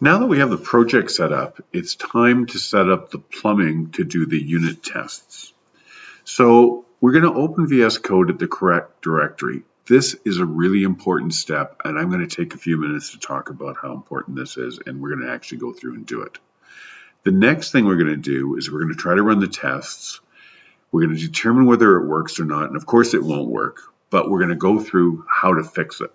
Now that we have the project set up, it's time to set up the plumbing to do the unit tests. So we're going to open VS Code at the correct directory. This is a really important step, and I'm going to take a few minutes to talk about how important this is, and we're going to actually go through and do it. The next thing we're going to do is we're going to try to run the tests. We're going to determine whether it works or not, and of course it won't work, but we're going to go through how to fix it.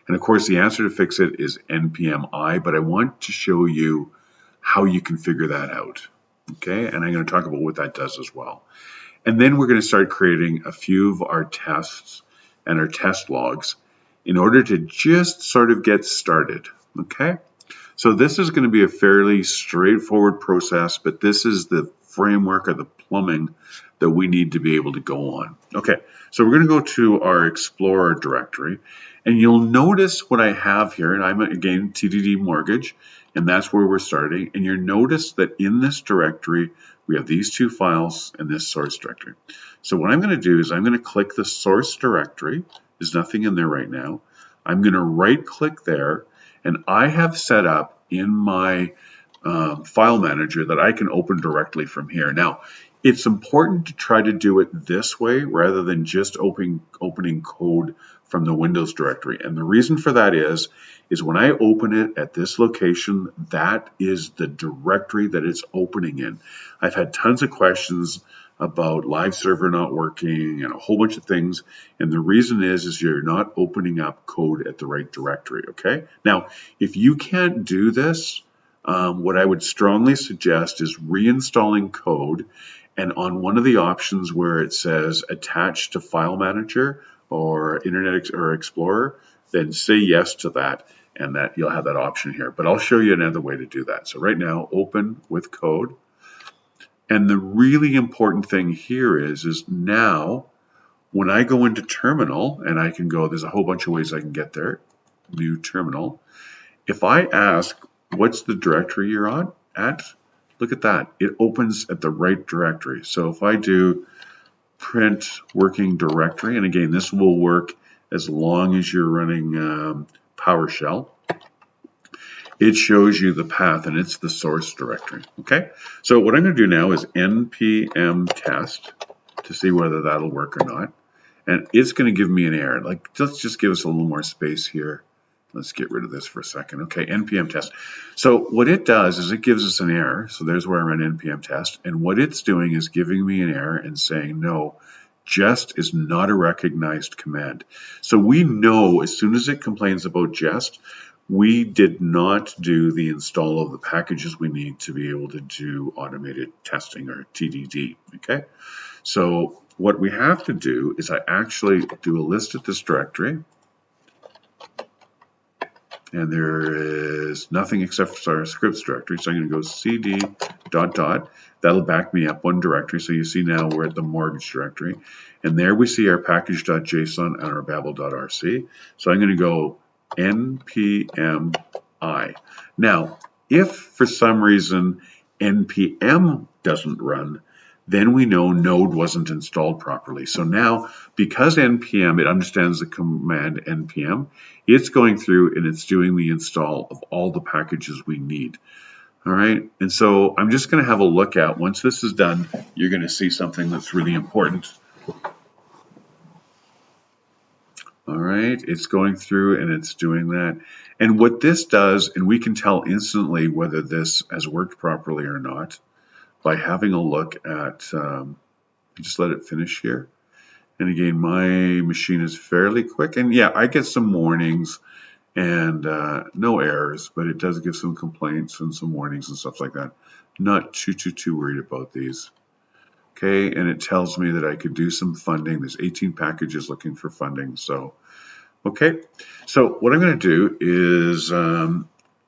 And of course the answer to fix it is npm I, but I want to show you how you can figure that out. Okay, and I'm going to talk about what that does as well. And then we're going to start creating a few of our tests and our test logs in order to just sort of get started. Okay, so this is going to be a fairly straightforward process, but this is the framework or the plumbing that we need to be able to go on. Okay, so we're going to go to our Explorer directory, and you'll notice what I have here, and I'm again TDD Mortgage, and that's where we're starting. And you'll notice that in this directory, we have these two files and this source directory. So what I'm going to do is I'm going to click the source directory. There's nothing in there right now. I'm going to right click there, and I have set up in my file manager that I can open directly from here. Now, it's important to try to do it this way rather than just opening code from the Windows directory. And the reason for that is when I open it at this location, that is the directory that it's opening in. I've had tons of questions about live server not working and a whole bunch of things. And the reason is you're not opening up code at the right directory, okay? Now, if you can't do this, what I would strongly suggest is reinstalling code, and on one of the options where it says attach to file manager or Internet or Explorer, then say yes to that, and that you'll have that option here. But I'll show you another way to do that. So right now, open with code. And the really important thing here is now when I go into terminal, and I can go, there's a whole bunch of ways I can get there, new terminal. If I ask, what's the directory you're on at? Look at that, it opens at the right directory. So if I do print working directory, and again, this will work as long as you're running PowerShell, it shows you the path, and it's the source directory. Okay, so what I'm going to do now is npm test to see whether that'll work or not, and it's going to give me an error. Like, let's just give us a little more space here. Let's get rid of this for a second. Okay, npm test. So what it does is it gives us an error. So there's where I run npm test, and what it's doing is giving me an error and saying no, jest is not a recognized command. So we know as soon as it complains about jest, we did not do the install of the packages we need to be able to do automated testing, or TDD, okay? So what we have to do is I actually do a list at this directory, and there is nothing except for our scripts directory. So I'm going to go cd ... That'll back me up one directory. So you see now we're at the mortgage directory, and there we see our package.json and our babel.rc. So I'm going to go npm I. Now, if for some reason npm doesn't run, then we know node wasn't installed properly. So now, because npm, it understands the command npm, it's going through and it's doing the install of all the packages we need. All right, and so I'm just going to have a look at, once this is done, you're going to see something that's really important. All right, it's going through and it's doing that. And what this does, and we can tell instantly whether this has worked properly or not, by having a look at, just let it finish here. And again, my machine is fairly quick, and yeah, I get some warnings and no errors, but it does give some complaints and some warnings and stuff like that. Not too worried about these. Okay, and it tells me that I could do some funding. There's 18 packages looking for funding. So, okay, so what I'm going to do is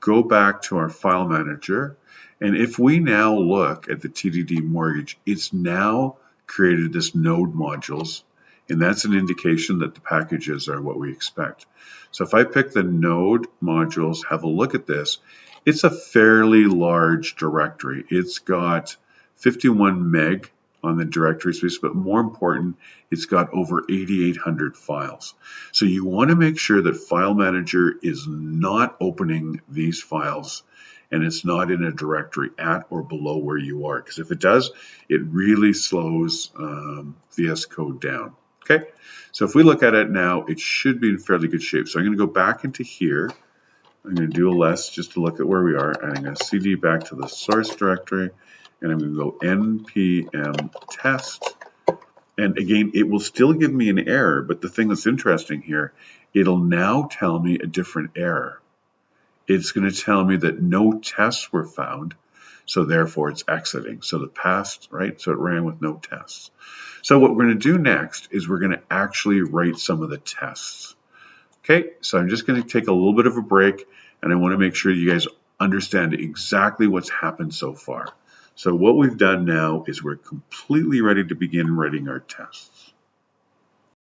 go back to our file manager. And if we now look at the TDD Mortgage, it's now created this node modules, and that's an indication that the packages are what we expect. So if I pick the node modules, have a look at this, it's a fairly large directory. It's got 51 meg on the directory space, but more important, it's got over 8,800 files. So you want to make sure that File Manager is not opening these files and it's not in a directory at or below where you are, because if it does, it really slows VS Code down. Okay, so if we look at it now, it should be in fairly good shape. So I'm going to go back into here. I'm going to do a less just to look at where we are, and I'm going to cd back to the source directory, and I'm going to go npm test. And again, it will still give me an error, but the thing that's interesting here, it'll now tell me a different error. It's going to tell me that no tests were found, so therefore it's exiting. So the past, right? So it ran with no tests. So what we're going to do next is we're going to actually write some of the tests. Okay, so I'm just going to take a little bit of a break, and I want to make sure you guys understand exactly what's happened so far. So what we've done now is we're completely ready to begin writing our tests.